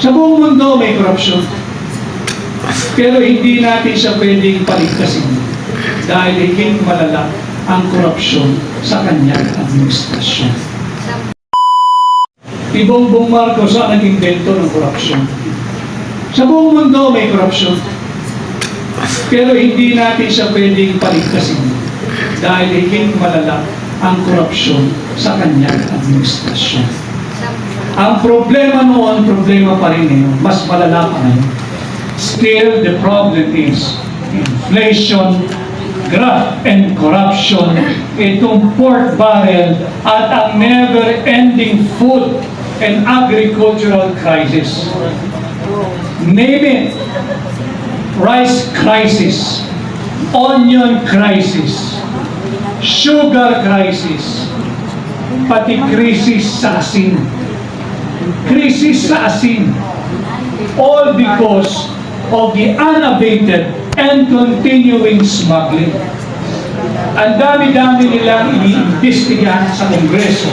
Sa buong mundo may korupsyon. Pero hindi natin siya pwedeng paligtasin dahil higit malala ang korupsyon sa kanyang administrasyon. Si Bongbong Marcos ang nag-invento ng korupsyon. Sa buong mundo may korupsyon. Pero hindi natin siya pwedeng paligtasin dahil higit malala ang korupsyon sa kanyang administrasyon. Ang problema noon, problema pa rin ngayon, mas malala pa ngayon. Still, the problem is inflation, graft and corruption, itong pork barrel at ang never-ending food and agricultural crisis. Name it. Rice crisis, onion crisis, sugar crisis, pati krisis sa asin. Krisis sa asin. All because of the unabated and continuing smuggling. Ang dami-dami nilang iniimbestigahan sa Kongreso.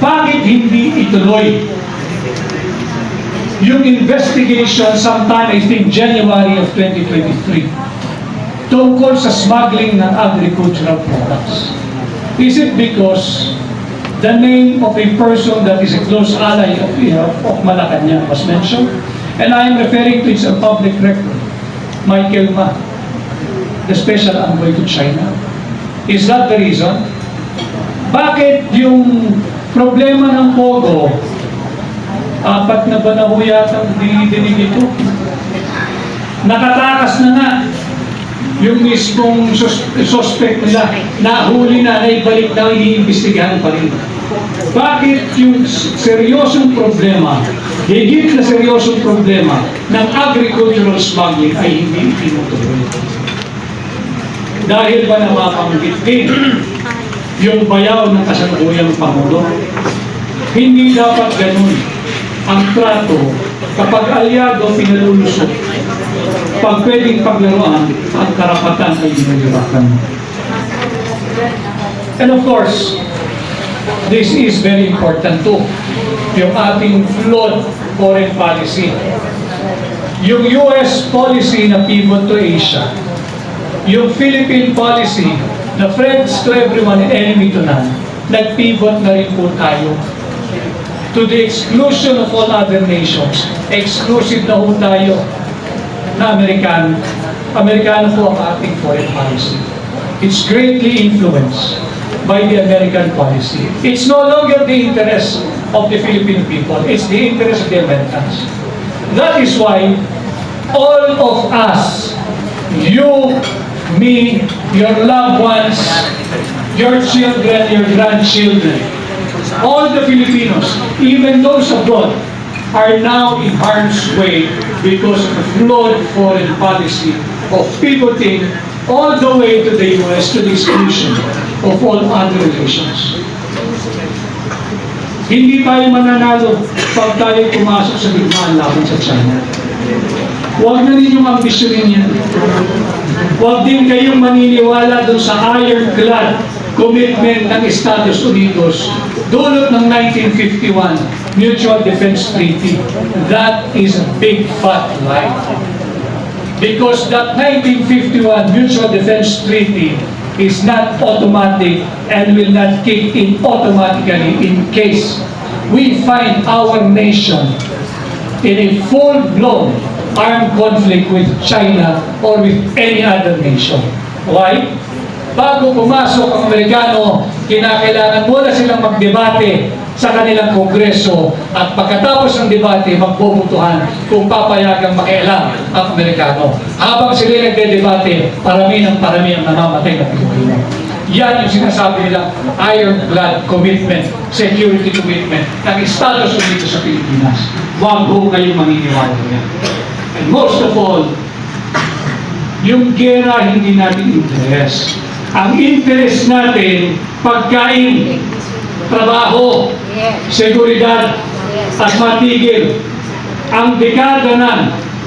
Bakit hindi ituloy yung investigation sometime, I think, January of 2023 tungkol sa smuggling ng agricultural products? Is it because the name of a person that is a close ally of Malacanang was mentioned? And I am referring to its public record, Michael Ma, the special envoy to China. Is that the reason? Bakit yung problema ng Pogo, apat na ba na ho yata ang dinidinig ito? Nakatakas na nga yung mismong suspect nila, nahuli na, naibalik na, iniimbestigahan pa rin. Bakit yung seryosong problema, higit na seryosong problema ng agricultural smuggling ay hindi tinutuloy? Dahil ba namakamit din yung bayaw ng kasalukuyang Pangulo? Hindi dapat ganun ang trato kapag alyado pinalulusot. Pag pwedeng paglaruan, ang karapatan ay dinagirakan. And of course, this is very important too. Yung ating flawed foreign policy. Yung US policy na pivot to Asia. Yung Philippine policy na friends to everyone and enemy to none. Nag-pivot na rin po tayo to the exclusion of all other nations. Exclusive na po tayo na Amerikano. Amerikano po ang ating foreign policy. It's greatly influenced by the American policy. It's no longer the interest of the Philippine people. It's the interest of the Americans. That is why all of us, you, me, your loved ones, your children, your grandchildren, all the Filipinos, even those abroad, are now in harm's way because of the flawed foreign policy of pivoting all the way to the US to the exclusion of all other relations. Hindi tayo mananalo pag tayo pumasok sa digmaan laban sa China. Huwag na ninyong ambisyonin yan. Huwag din kayong maniniwala doon sa ironclad commitment ng Estados Unidos dulot ng 1951 Mutual Defense Treaty. That is a big fat lie. Because that 1951 Mutual Defense Treaty is not automatic and will not kick in automatically in case we find our nation in a full-blown armed conflict with China or with any other nation. Why? Bago pumasok ang Amerikano, kinakailangan muna silang magdebate sa kanilang kongreso at pagkatapos ng debate, magbobotohan kung papayagang makialam ang Amerikano. Habang sila nagde-debate, parami ng namamatay na Pilipino. Yan yung sinasabi nilang ironclad commitment, security commitment ng Estados Unidos sa Pilipinas. Huwag ho kayong maniniwala yan. And most of all, yung gera hindi natin interest. Ang interest natin, pagkain, trabaho, seguridad, at matigil ang dekada ng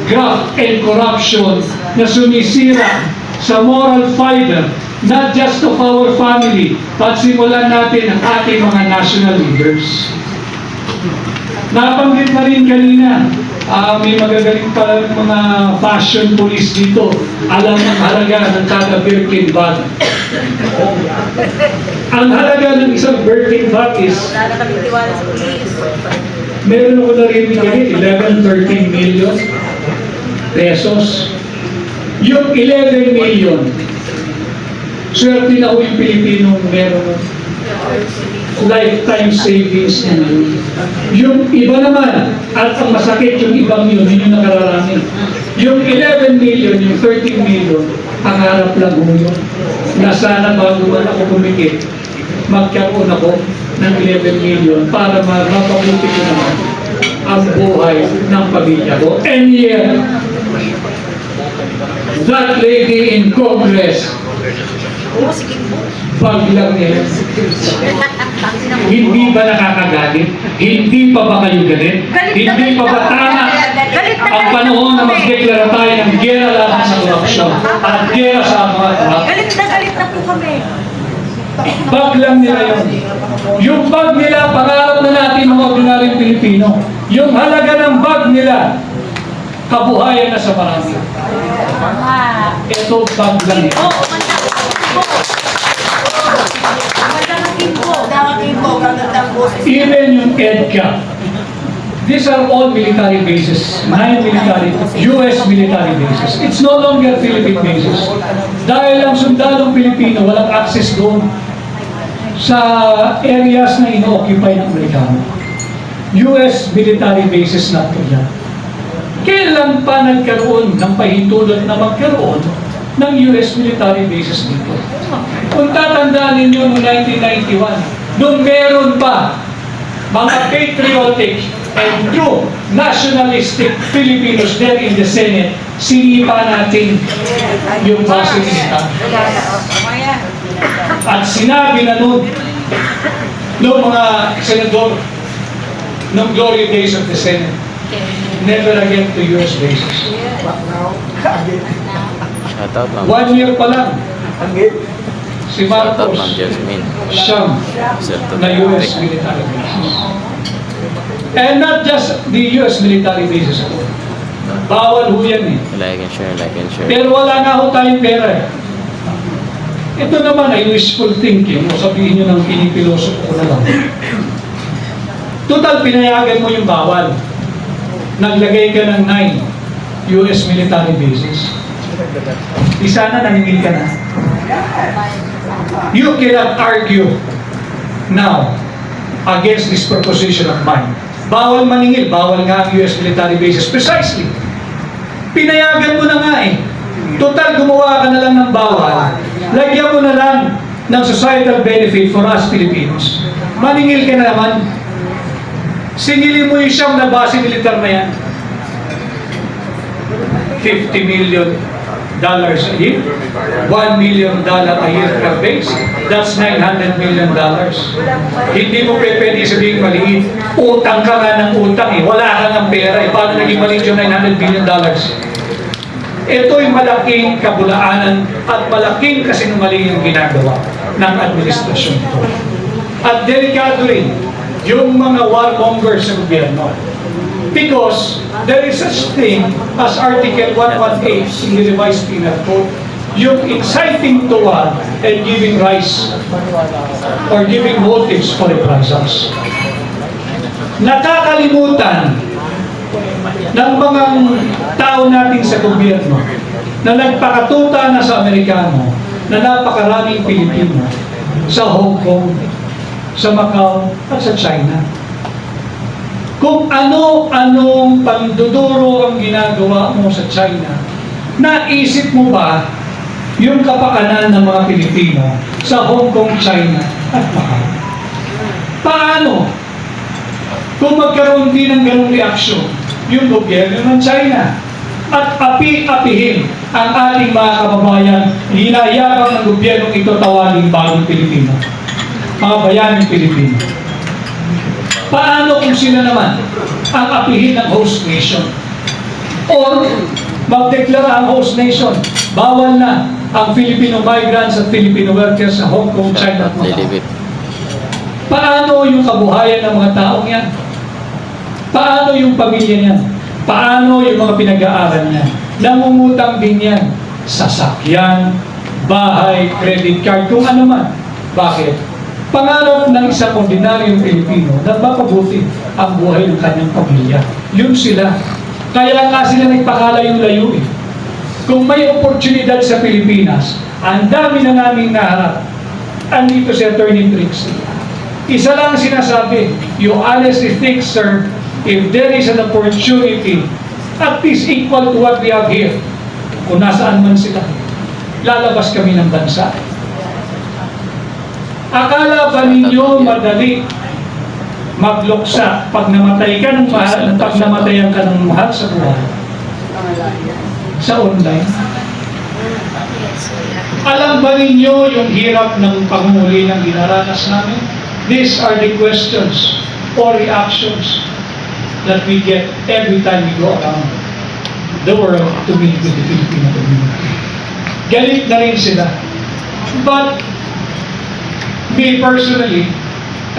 graft and corruption na sumisira sa moral fiber, not just of our family, but simulan natin ang ating mga national leaders. Nabanggit na rin kanina, may magagaling pala ng mga fashion police dito. Alam ang halaga ng kada Birkin bag. Ang halaga ng isang Birkin bag is, Wala na kami tiwala sa police. meron ako narinig kanina, 11-13 million pesos. Yung 11 million, swerte na ho yung Pilipino meron lifetime savings na yun. Yung iba naman, at ang masakit yung ibang yun nakararami. Yung 11 million, yung 13 million, ang harap lang ho yun. Na sana bago man ako kumikit, magkaroon ako ng 11 million para mapabuti ko naman ang buhay ng pamilya ko. And yet, that lady in Congress, Oo, sige po. bag lang nila. Hindi ba nakakagalit? Hindi pa ba kayo galit? Hindi pa ba tama ang panahon na magdeklara tayo ng gera laban sa korupsyon at gera sa mga tao? Galit na po kami. Bag lang nila yun. Yung bag nila, pangarap na natin mga ordinaryong Pilipino. Yung halaga ng bag nila, kabuhayan na sa marami. Ito bag lang nila. Oo, maganda po. Even yung EDCA, these are all military bases, 9 military, US military bases. It's no longer Philippine bases. Dahil ang sundalong Pilipino walang access doon sa areas na ino-occupy ng Amerikano. US military bases na ito yan. Kailan pa nagkaroon ng pahintulot na magkaroon ng US military bases dito? Kung tatandaan ninyo noong 1991, nung meron pa mga patriotic and true nationalistic Filipinos there in the Senate, sinipa natin yung basilista. At sinabi na noong mga senador, noong glory days of the Senate, never again to US bases. Shout out, ma'am. 1 year pa lang, si Shout out, Marcos, ma'am Jasmine. siyam Sir, to na US military bases. And not just the US military bases. Bawal ho yan eh. Like and share, like and share. Pero wala nga ho tayong pera eh. Ito naman ay wishful thinking. O sabihin nyo ng pinipiloso ko na lang. Total, pinayagan mo yung bawal. Naglagay ka ng 9 US military bases. Di sana naningil ka na. You cannot argue now against this proposition of mine. Bawal maningil, bawal nga ang US military bases. Precisely. Pinayagan mo na nga eh. Total, gumawa ka na lang ng bawal. Lagyan mo na lang ng societal benefit for us Filipinos. Maningil ka na naman. Singilin mo yung siyam na base militar na yan. $50 million a year, $1 million a year per base, that's $900 million. Hindi mo pwede sabihin maliit. Utang ka nga ng utang eh. Wala ka ng pera eh. Paano naging maliit yung $900 million? Ito'y malaking kabulaanan at malaking kasinungaling yung ginagawa ng administrasyon ito. At delikado rin yung mga warmongers sa gobyerno. Because there is such thing as Article 118 in the revised penal code, yung inciting to war and giving rise or giving motives for reprisals. Nakakalimutan ng mga tao natin sa gobyerno na nagpakatuta na sa Amerikano na napakaraming Pilipino sa Hong Kong, sa Macau at sa China. Kung ano-anong panduduro ang ginagawa mo sa China, naisip mo ba yung kapakanan ng mga Pilipino sa Hong Kong, China at Macau? Paano? Kung magkaroon din ng ganong reaksyon yung gobyerno ng China at api-apihin ang ating mga kababayan, hinayabang ng gobyernong ito tawaging bagong Pilipino, mga bayaning Pilipino. Paano kung sila naman ang apihin ng host nation? Or magdeklara ang host nation, bawal na ang Filipino migrants at Filipino workers sa Hong Kong, China at Macau. Paano yung kabuhayan ng mga taong yan? Paano yung pamilya niya? Paano yung mga pinag-aaral niya? Nangungutang din yan. Sasakyan, bahay, credit card, kung ano man. Bakit? Pangarap ng isang ordinaryong Pilipino na mapabuti ang buhay ng kanyang pamilya. Yun sila. Kaya nga sila nagpakalayo-layo eh. Kung may oportunidad sa Pilipinas, ang dami na naming naharap. Andito si Attorney Trixie. Isa lang sinasabi, you honestly think, sir, if there is an opportunity, at least equal to what we have here, kung nasaan man sila, lalabas kami ng bansa. Akala ba ninyo madali magluksa pag namatay ka ng mahal, pag namatayan ka ng mahal sa buhay? Sa online? Alam ba ninyo yung hirap ng pangmuli ng dinaranas namin? These are the questions or reactions that we get every time we go around the world to meet with the Filipino community. Galit na rin sila. But me personally,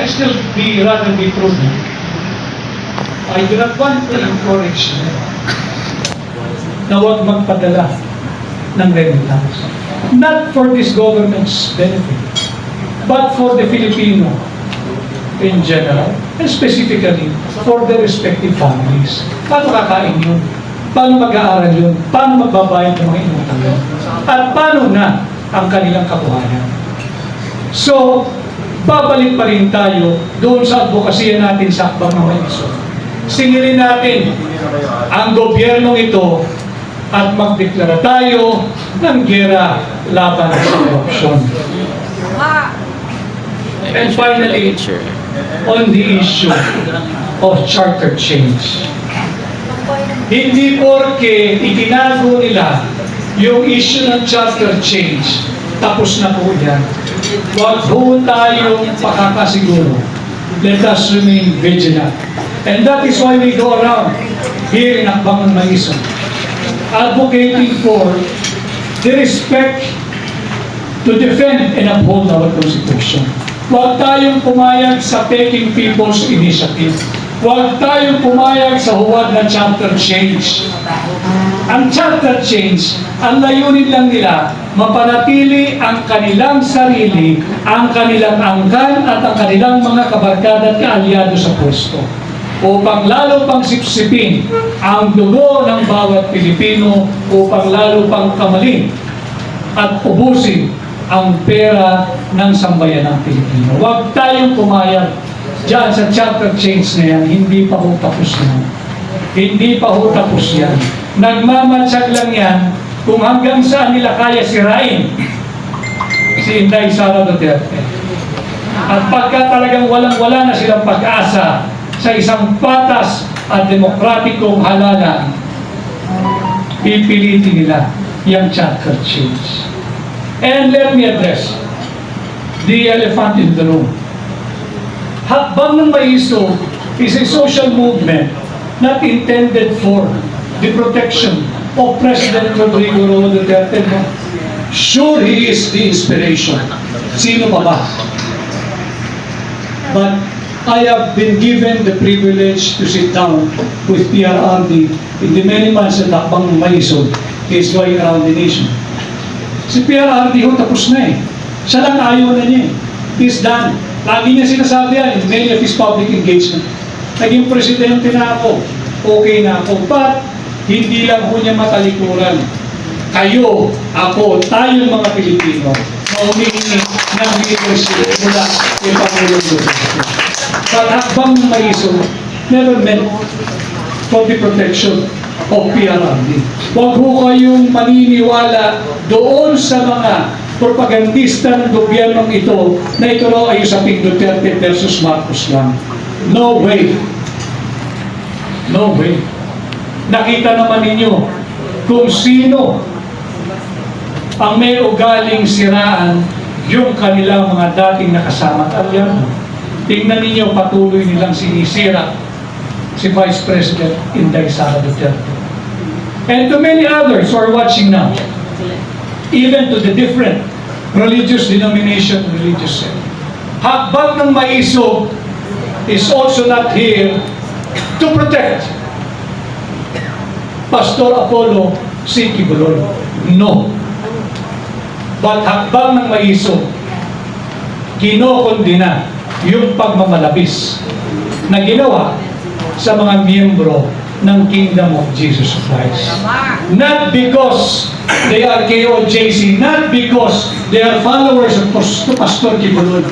I still rather be prudent. I do not want to encourage them na huwag magpadala ng remittance. Not for this government's benefit, but for the Filipino in general, and specifically for the respective families. Paano kakain yun? Paano mag-aaral yun? Paano magbabayad ng mga inutang yun? At paano na ang kanilang kabuhayan? So, babalik pa rin tayo doon sa advokasya natin sa akbang ng Maisog. Singilin natin ang gobyernong ito at magdeklara tayo ng giyera laban sa korupsyon. And finally, on the issue of charter change. Hindi porke itinago nila yung issue ng charter change, tapos na po yan. Huwag po tayong pakakasiguro. Let us remain vigilant. And that is why we go around here in Akbang ng Maisog, advocating for the respect to defend and uphold our Constitution. Huwag tayong pumayag sa Peking People's Initiative. Huwag tayong pumayag sa huwad na charter change. Ang charter change, ang layunin lang nila, mapanatili ang kanilang sarili, ang kanilang angkan at ang kanilang mga kabarkada at kaalyado sa pwesto, upang lalo pang sipsipin ang dugo ng bawat Pilipino, upang lalo pang kamalin at ubusin ang pera ng sambayan ng Pilipino. Huwag tayong pumayag diyan sa charter change na yan. Hindi pa ho tapos yan. Hindi pa ho tapos yan. Nagmamatsyag lang yan kung hanggang saan nila kaya sirain si Inday Sara Duterte. At pagka talagang walang-wala na silang pag-asa sa isang patas at demokratikong halalan, pipilitin nila yung charter change. And let me address the elephant in the room. Hakbang ng Maisog is a social movement not intended for the protection of President Rodrigo Roa Duterte. Sure, he is the inspiration. Sino pa ba? But I have been given the privilege to sit down with PRRD in the many months that Hakbang ng Maisog is going around the nation. Si PRRD ho, tapos na eh. Siya lang ayaw na niya eh. He's done. Lagi niya sinasabi yan in many of his public engagement. Naging presidente na ako. Okay na ako. But, hindi lang ho niya matalikuran. Kayo, ako, tayong mga Pilipino na humihingi ng leadership mula kay Pangulong Duterte. But Hakbang ng Maisog never meant for the protection of PRRD. Huwag ho kayong maniniwala doon sa mga propagandista ng gobyernong ito na ito raw ay usaping Duterte versus Marcos lang. No way. No way. Nakita naman ninyo kung sino ang may ugaling siraan yung kanilang mga dating nakasama at aliado. Tingnan ninyo, patuloy nilang sinisira si Vice President Inday Sara Duterte. And to many others who are watching now, even to the different religious denomination, religious sect. Hakbang ng Maisog is also not here to protect Pastor Apollo C. Quibulon. No. But hakbang ng maiso, kinokondina yung pagmamalabis na ginawa sa mga miyembro ng Kingdom of Jesus Christ. Not because they are KOJC, not because they are followers of Pastor Quibulon.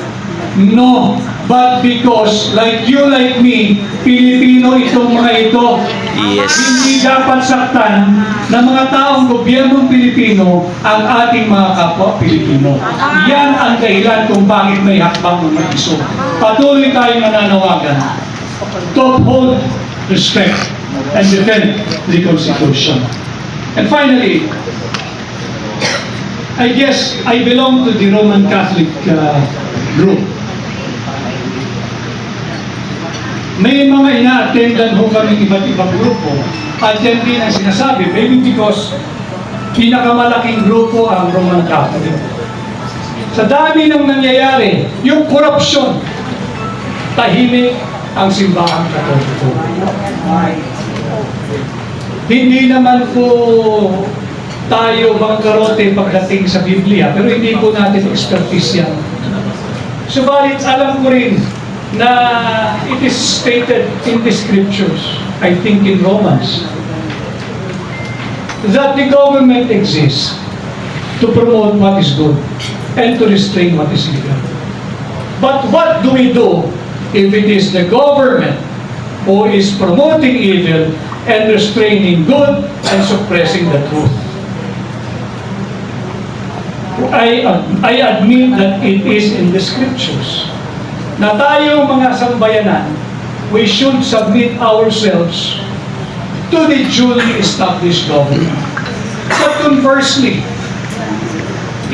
No, but because like you, like me, Pilipino itong mga ito. Yes. Hindi dapat saktan ng mga taong gobyernong Pilipino ang ating mga kapwa Pilipino. Yan ang dahilan kung bakit may hakbang ng maiso. Patuloy tayong nananawagan to uphold, respect, and defend the Constitution. And finally, I guess I belong to the Roman Catholic group. May mga ina-attendan ho kami iba't ibang grupo at yan din ang sinasabi, maybe because pinakamalaking grupo ang Roman Catholic. Sa dami ng nangyayari, yung korupsyon, tahimik ang simbahang Katoliko. Hindi naman po tayo bangkarote pagdating sa Biblia, pero hindi po natin expertise yan. Subalit alam ko rin na it is stated in the scriptures, I think in Romans, that the government exists to promote what is good and to restrain what is evil. But what do we do if it is the government who is promoting evil and restraining good and suppressing the truth? I admit that it is in the scriptures na tayo mga sambayanan, we should submit ourselves to the duly established government. But conversely,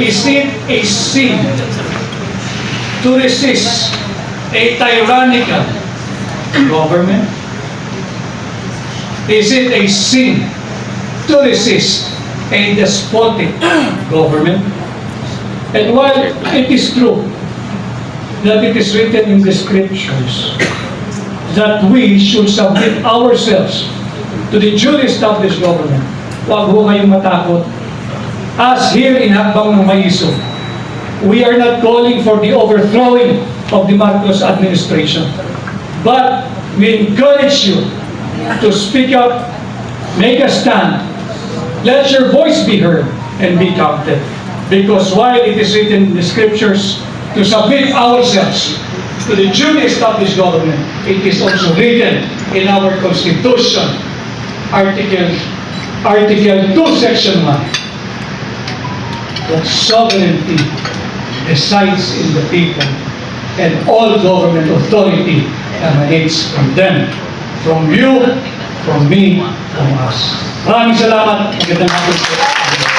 is it a sin to resist a tyrannical government? Is it a sin to resist a despotic government? And while it is true that it is written in the scriptures that we should submit ourselves to the duly established government, huwag ho kayong matakot. As here in Hakbang ng Maiso, we are not calling for the overthrowing of the Marcos administration, but we encourage you to speak up, make a stand, let your voice be heard and be counted. Because while it is written in the scriptures to submit ourselves to the duly established government, it is also written in our Constitution, Article 2, Section 1, that sovereignty resides in the people and all government authority emanates from them, from you, from me, from us. Maraming salamat. Magandang hapon po.